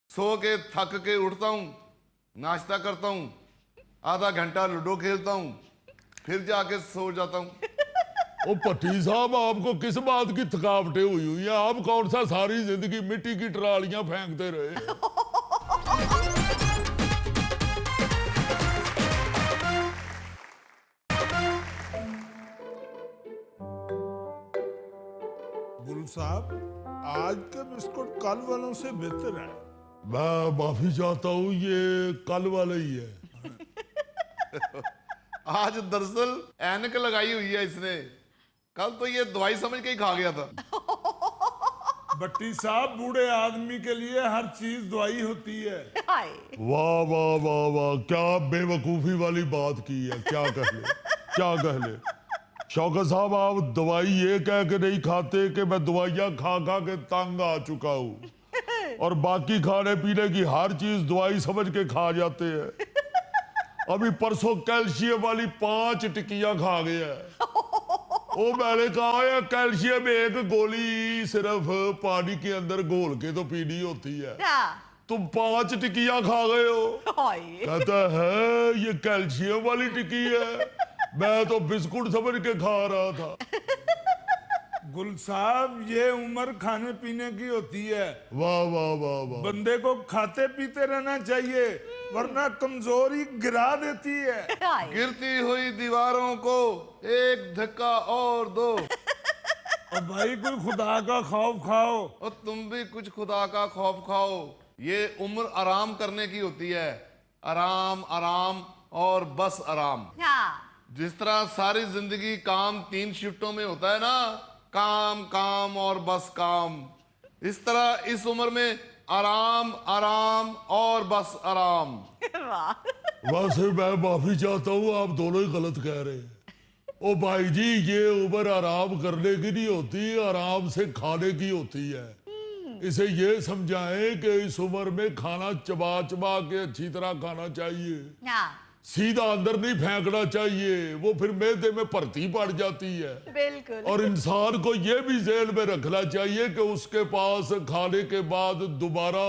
सो के थक के उठता हूँ, नाश्ता करता हूँ, आधा घंटा लूडो खेलता हूँ, फिर जाके सो जाता हूँ। ओ पट्टी साहब, आपको किस बात की थकावटें हुई है? आप कौन सा सारी जिंदगी मिट्टी की ट्रालियां फेंकते रहे? गुरु साहब, आज के बिस्कुट कल वालों से बेहतर है। मैं माफी चाहता हूँ, ये कल वाला ही है। आज दरअसल ऐनक लगाई हुई है इसने, कल तो ये दवाई समझ के ही खा गया था। भट्टी साहब, बूढ़े आदमी के लिए हर चीज दवाई होती है। वाह वाह वाह वाह, क्या बेवकूफी वाली बात की है। क्या कह ले, क्या कह ले। शौकत साहब, आप दवाई ये कह के नहीं खाते कि मैं दवाइयां खा खा के तंग आ चुका हूँ और बाकी खाने पीने की हर चीज दवाई समझ के खा जाते हैं। अभी परसों कैल्शियम वाली 5 टिक्कियां खा गया है। ओ मैंने कहा है कैल्शियम एक गोली सिर्फ पानी के अंदर घोल के तो पीनी होती है, तुम 5 टिक्कियां खा गए हो। कहता है ये कैल्शियम वाली टिक्की है, मैं तो बिस्कुट समझ के खा रहा था। गुल साहब, ये उम्र खाने पीने की होती है। वाह वाह वाह वाह। बंदे को खाते पीते रहना चाहिए, वरना कमजोरी गिरा देती है। गिरती हुई दीवारों को एक धक्का और दो। और भाई, कोई खुदा का खौफ खाओ। और तुम भी कुछ खुदा का खौफ खाओ। ये उम्र आराम करने की होती है, आराम आराम और बस आराम। जिस तरह सारी जिंदगी काम 3 शिफ्टों में होता है ना, काम काम और बस काम, इस तरह इस उम्र में आराम आराम और बस आराम। वैसे मैं माफी चाहता हूँ, आप दोनों ही गलत कह रहे हैं। ओ भाई जी, ये उम्र आराम करने की नहीं होती, आराम से खाने की होती है। इसे ये समझाएं कि इस उम्र में खाना चबा चबा के अच्छी तरह खाना चाहिए, सीधा अंदर नहीं फेंकना चाहिए, वो फिर मैदे में भर्ती पड़ जाती है। बिल्कुल। और इंसान को ये भी जेल में रखना चाहिए कि उसके पास खाने के बाद दोबारा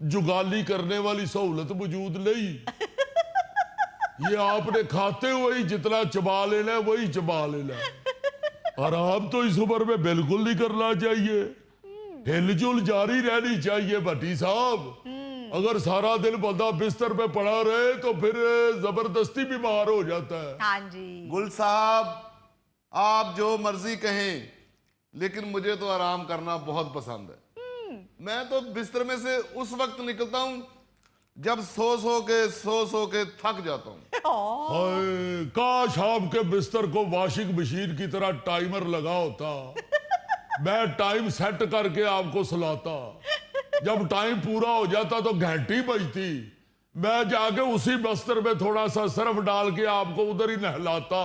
जुगाली करने वाली सहूलत मौजूद नहीं। ये आपने खाते हुए ही जितना चबा लेना है वही चबा लेना है। आराम तो इस उम्र में बिल्कुल नहीं करना चाहिए, हिलजुल जारी रहनी चाहिए। भट्टी साहब, अगर सारा दिन बंदा बिस्तर पे पड़ा रहे तो फिर जबरदस्ती बीमार हो जाता है। हाँ जी। गुल साहब, आप जो मर्जी कहें, लेकिन मुझे तो आराम करना बहुत पसंद है। मैं तो बिस्तर में से उस वक्त निकलता हूं जब सो सो के थक जाता हूं। हाय, काश आपके बिस्तर को वॉशिंग मशीन की तरह टाइमर लगा होता, मैं टाइम सेट करके आपको सुलाता। जब टाइम पूरा हो जाता तो घंटी बजती, मैं जाके उसी बिस्तर में थोड़ा सा सर्फ डाल के आपको उधर ही नहलाता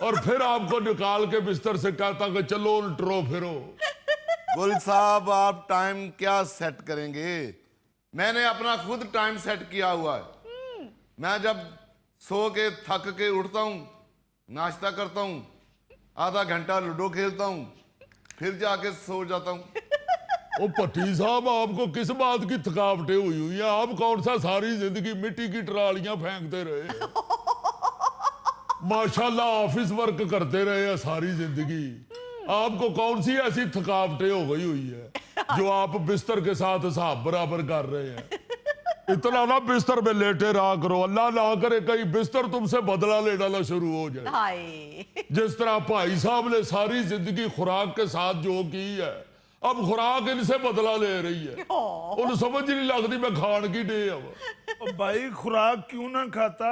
और फिर आपको निकाल के बिस्तर से कहता कि चलो उल्टो फिरो। गुल साहब, आप टाइम क्या सेट करेंगे? मैंने अपना खुद टाइम सेट किया हुआ है। मैं जब सो के थक के उठता हूँ, नाश्ता करता हूँ, आधा घंटा लूडो खेलता हूँ, फिर जाके सो जाता हूँ। ओ पट्टी साहब, आपको किस बात की थकावटें हुई है? आप कौन सा सारी जिंदगी मिट्टी की ट्रालियां फेंकते रहे? माशाल्लाह ऑफिस वर्क करते रहे हैं सारी जिंदगी। आपको कौन सी ऐसी थकावटें हो गई हुई है जो आप बिस्तर के साथ हिसाब बराबर कर रहे हैं? इतना ना बिस्तर में लेटे रहा करो, अल्लाह ना करे कहीं बिस्तर तुमसे बदला लेना ना शुरू हो जाए। जिस तरह भाई साहब ने सारी जिंदगी खुराक के साथ जो की है, अब खुराक इनसे बदला ले रही है। उन्हें समझ नहीं लगती मैं खान की डे। अब भाई, खुराक क्यों ना खाता?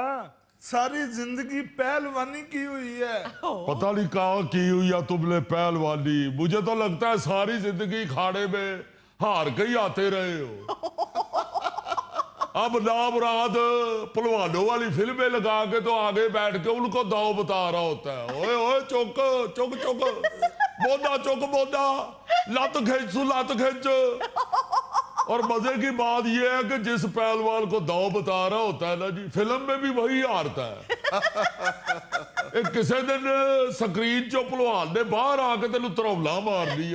सारी जिंदगी पहलवानी की हुई है। पता नहीं कहाँ की हुई है तुमने पहलवानी। मुझे तो लगता है सारी जिंदगी खाने में हार के ही आते रहे हो। अब नाम रात पहलवानों वाली फिल्में लगा के तो आगे बैठ के उनको दाव बता रहा होता है। ओए ओए चुक चुक चुक, बोदा चुक बोदा, लत खिंच लत खिंच। और मजे की बात यह है कि जिस पहलवान को दाव बता रहा होता है ना जी, फिल्म में भी वही हारता है। एक किसी दिन स्क्रीन चो पहलवान ने बाहर आके तेन तरौला मार दी।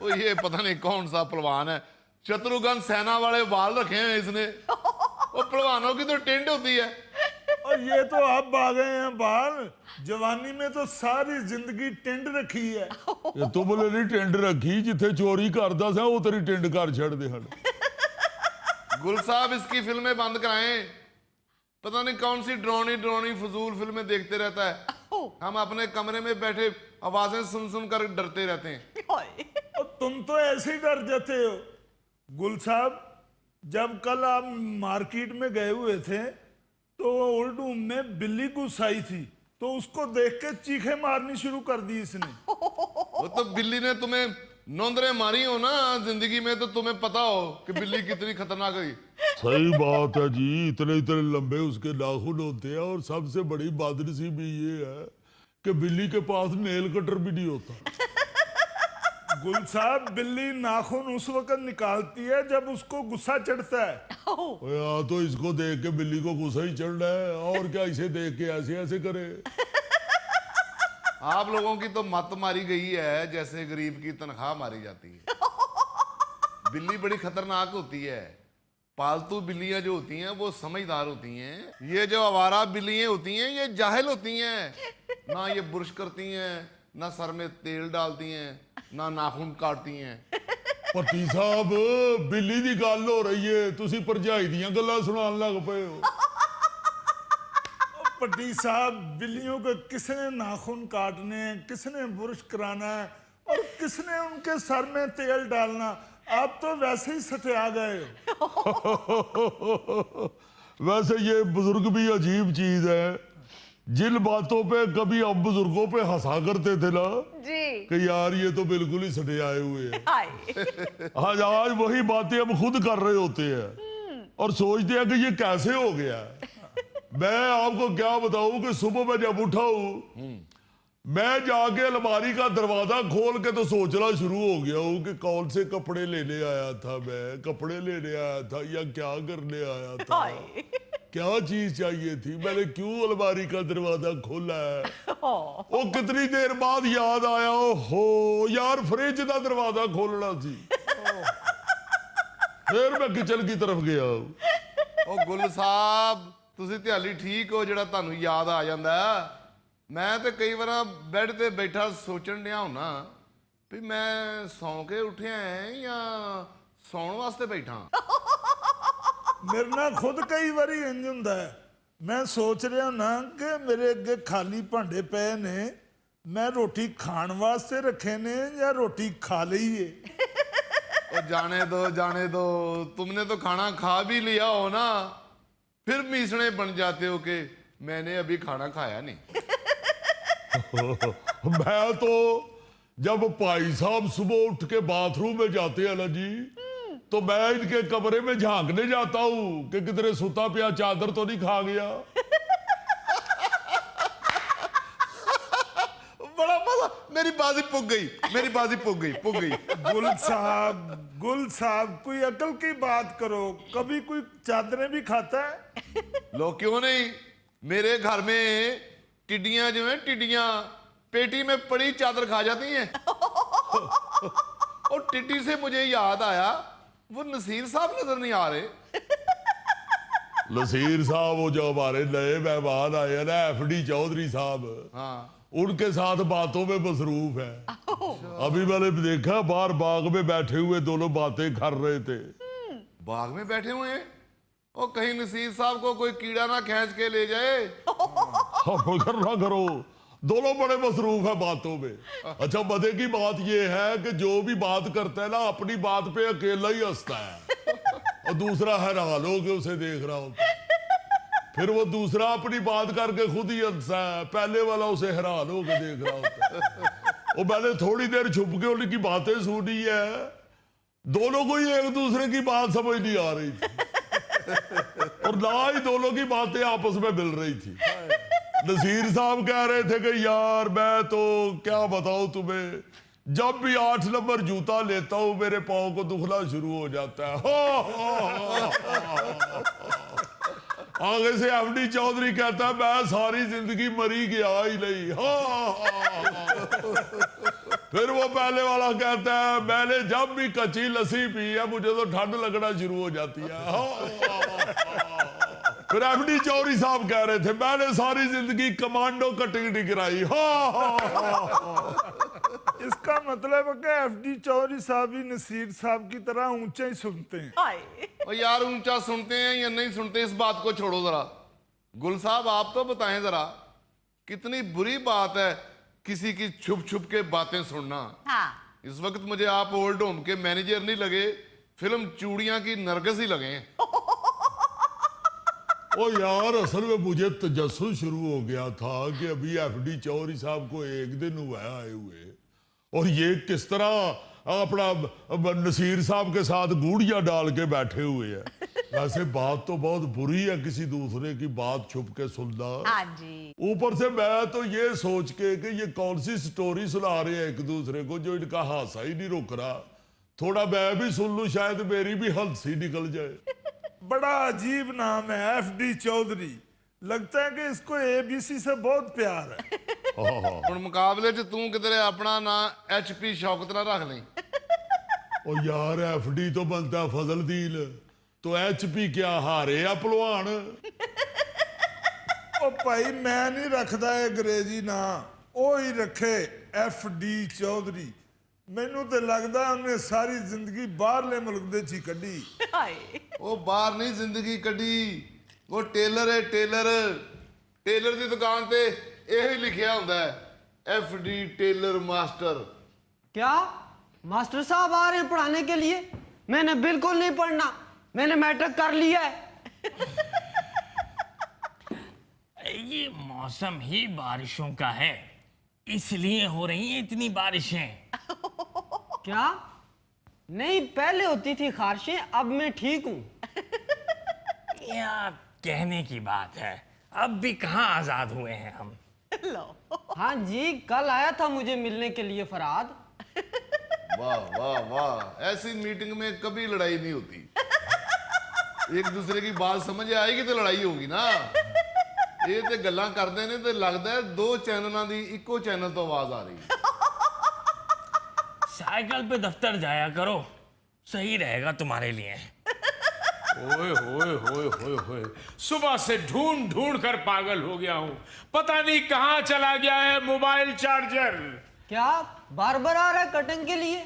तो ये पता नहीं कौन सा पहलवान है, शत्रुघ्न सेना वाले बाल रखे हैं इसने। वो पहलवानों की तो टेंट होती है। और ये तो अब आ गए हैं बाल, जवानी में तो सारी जिंदगी टेंट रखी है। ये तो बोले नहीं टेंट रखी, जिथे चोरी करदा सा वो तेरी टेंट घर छड़ दे हन। गुल साहब इसकी फिल्में बंद कराएं, पता नहीं कौन सी ड्रोनी फजूल फिल्में देखते रहता है। हम अपने कमरे में बैठे आवाजें सुन सुन कर डरते रहते हैं। और तुम तो ऐसे ही डर जाते हो। गुल साहब, जब कल आप मार्केट में गए हुए थे तो ओल्ड रूम में बिल्ली घुस आई थी, तो उसको देख के चीखें मारनी शुरू कर दी इसने। वो तो बिल्ली ने तुम्हें नौंदरे मारी हो ना जिंदगी में, तो तुम्हें पता हो कि बिल्ली कितनी खतरनाक है। सही बात है जी, इतने इतने लंबे उसके नाखून होते हैं। और सबसे बड़ी बदनसीबी भी ये है कि बिल्ली के पास नेल कटर भी नहीं होता। गुल साहब, बिल्ली नाखून उस वक्त निकालती है जब उसको गुस्सा चढ़ता है। यार तो इसको देख के बिल्ली को गुस्सा ही चढ़ रहा है, और क्या इसे देख के ऐसे ऐसे करे। आप लोगों की तो मत मारी गई है जैसे गरीब की तनख्वाह मारी जाती है। बिल्ली बड़ी खतरनाक होती है। पालतू बिल्लियां जो होती हैं वो समझदार होती हैं। ये जो आवारा बिल्लियां होती हैं ये जाहिल होती हैं। ना ये बुरश करती हैं, ना सर में तेल डालती हैं, ना नाखून काटती हैं। भट्टी साहब, बिल्ली दी गल हो रही है, तुसी भरजाई दियां गल्लां सुनान लग पे हो। पट्टी साहब, बिल्लियों को किसने नाखून काटने हैं, किसने बुरश कराना है और किसने उनके सर में तेल डालना। आप तो वैसे ही सटिया गए हो। वैसे ये बुजुर्ग भी अजीब चीज है। जिन बातों पे कभी हम बुजुर्गों पे हंसा करते थे ना जी कि यार ये तो बिल्कुल ही सटे आए हुए हैं, आज वही बातें हम खुद कर रहे होते हैं और सोचते हैं कि ये कैसे हो गया। मैं आपको क्या बताऊं कि सुबह में जब उठा हूं, मैं जाके अलमारी का दरवाजा खोल के तो सोचना शुरू हो गया हूं कि कौन से कपड़े लेने आया था, मैं कपड़े लेने आया था या क्या करने आया था, क्या चीज चाहिए थी, मैंने क्यों अलमारी का दरवाजा खोला है। वो कितनी देर बाद याद आया, हो यार फ्रिज का दरवाजा खोलना सी। फिर मैं किचन की तरफ गया। ओ गुल साहब, ਤੁਸੀਂ ਧਿਆਲੀ ਠੀਕ ਹੋ ਜਿਹੜਾ ਤੁਹਾਨੂੰ ਯਾਦ ਆ ਜਾਂਦਾ। ਮੈਂ ਤੇ ਕਈ ਵਾਰ ਬੈੱਡ ਤੇ ਬੈਠਾ ਸੋਚਣ ਡਿਆ ਹੁੰਨਾ ਵੀ ਮੈਂ ਸੌਂ ਕੇ ਉੱਠਿਆ ਐ ਜਾਂ ਸੌਣ ਵਾਸਤੇ ਬੈਠਾ। मेरे ना खुद कई बारी इंज हुंदा है। मैं सोच रहा ना कि मेरे अगे खाली भांडे पे ने, मैं रोटी खाण वास्ते रखे ने या रोटी खा लीए। और जाने दो, तुमने तो खाना खा भी लिया हो ना, फिर मीसने बन जाते हो कि मैंने अभी खाना खाया नहीं। मैं तो जब भाई साहब सुबह उठ के बाथरूम में जाते हैं ना जी, तो मैं इनके कमरे में झांकने जाता हूं कि किधरे सुता पिया चादर तो नहीं खा गया। बड़ा मजा, मेरी बाजी पुग गई। गुल साहब कोई अकल की बात करो, कभी कोई चादरें भी खाता है? लो क्यों नहीं, मेरे घर में टिड्डियां जो हैं, टिड्डियां पेटी में पड़ी चादर खा जाती हैं। और टिड्डी से मुझे याद आया, वो नसीर साहब नजर नहीं आ रहे। नसीर साहब वो जो हमारे नए मेहमान आए ना, FD चौधरी साहब, हाँ, उनके साथ बातों में मसरूफ है। अभी मैंने देखा बाहर बाग में बैठे हुए दोनों बातें कर रहे थे। बाग में बैठे हुए हैं। और कहीं नसीर साहब को कोई कीड़ा ना खींच के ले जाए। फिक्र ना करो, दोनों बड़े मसरूफ है बातों में। अच्छा, मजे की बात यह है कि जो भी बात करता है ना, अपनी बात पे अकेला ही हंसता है और दूसरा हैरान हो के उसे देख रहा होता है। फिर वो दूसरा अपनी बात करके खुद ही हंसता है, पहले वाला उसे हैरान हो के देख रहा होता है। और मैंने थोड़ी देर छुप के उनकी बातें सुनी है, दोनों को ही एक दूसरे की बात समझ नहीं आ रही थी और ना ही दोनों की बातें आपस में मिल रही थी। नसीर साहब कह रहे थे कि यार मैं तो क्या बताऊं तुम्हें, जब भी 8 नंबर जूता लेता हूं मेरे पाँव को दुखना शुरू हो जाता है। आगे से FD चौधरी कहता है मैं सारी जिंदगी मरी गया ही नहीं। फिर वो पहले वाला कहता है मैंने जब भी कच्ची लस्सी पी है मुझे तो ठंड लगना शुरू हो जाती है। फिर एफडी चौधरी साहब कह रहे थे मैंने सारी जिंदगी कमांडो कटिंग कराई। इसका मतलब है कि एफडी चौधरी साहब ही नसीर साहब की तरह ऊंचा ही सुनते हैं। और यार ऊंचा सुनते हैं या नहीं सुनते इस बात को छोड़ो जरा। गुल साहब आप तो बताएं जरा, कितनी बुरी बात है किसी की छुप छुप के बातें सुनना। हाँ। इस वक्त मुझे आप ओल्ड होम के मैनेजर नहीं लगे, फिल्म चूड़ियां की नरगिस ही लगे। ओ यार असल में मुझे तजस्सुस शुरू हो गया था कि अभी एफडी चौधरी साहब को एक दिन हुआ है आए हुए, और ये किस तरह अपना नसीर साहब के साथ गूढ़ियां डाल के बैठे हुए हैं। वैसे बात तो बहुत बुरी है किसी दूसरे की बात छुप के सुनना। हाँ जी। ऊपर से मैं तो ये सोच के कि ये कौन सी स्टोरी सुना रहे हैं एक दूसरे को जो इनका हादसा ही नहीं रुक रहा, थोड़ा मैं भी सुन लूं शायद मेरी भी हंसी निकल जाए। बड़ा अजीब नाम है एफडी चौधरी, लगता है कि इसको एबीसी से बहुत प्यार है। ਹੁਣ ਮੁਕਾਬਲੇ 'ਚ ਤੂੰ ਕਿਧਰੇ ਆਪਣਾ ਨਾਂ HP ਸ਼ੌਕਤ ਨਾ ਰੱਖ ਲਈ। ओ यार एफडी तो बनता फजल दील, तो एचपी क्या हारे आ पहलवान। ओ भाई मैं नहीं रखदा अंग्रेजी ना, ओ ही रखे एफडी चौधरी। मैनू तो लगदा उन्हें सारी जिंदगी बाहरले मुल्क दे ची कड्डी। ਉਹ ਬਾਹਰ ਨਹੀਂ ਜ਼ਿੰਦਗੀ ਕੱਢੀ, ਉਹ ਟੇਲਰ ਹੈ ਟੇਲਰ। ਟੇਲਰ ਦੀ ਦੁਕਾਨ ਤੇ ਇਹ ਹੀ ਲਿਖਿਆ ਹੁੰਦਾ ਹੈ FD टेलर मास्टर। क्या मास्टर साहब आ रहे हैं पढ़ाने के लिए? मैंने बिल्कुल नहीं पढ़ना, मैंने मैट्रिक कर लिया है। ये मौसम ही बारिशों का है, इसलिए हो रही हैं इतनी बारिशें। क्या? नहीं, पहले होती थी खारिशें, अब मैं ठीक हूँ। यह कहने की बात है, अब भी कहाँ आजाद हुए हैं हम। हाँ जी, कल आया था मुझे मिलने के लिए फरहाद। वाह वाह वाह, ऐसी मीटिंग में कभी लड़ाई नहीं होती। एक दूसरे की बात समझ आएगी तो लड़ाई होगी ना। ये ते गल्लां करदे ने ते लगदा है दो चैनलों दी इको चैनल तो आवाज आ रही। साइकिल पे दफ्तर जाया करो, सही रहेगा तुम्हारे लिए। ओए होए होए होए होए, सुबह से ढूंढ ढूंढ कर पागल हो गया हूँ, पता नहीं कहाँ चला गया है मोबाइल चार्जर। क्या बार बार आ रहा है कटिंग के लिए?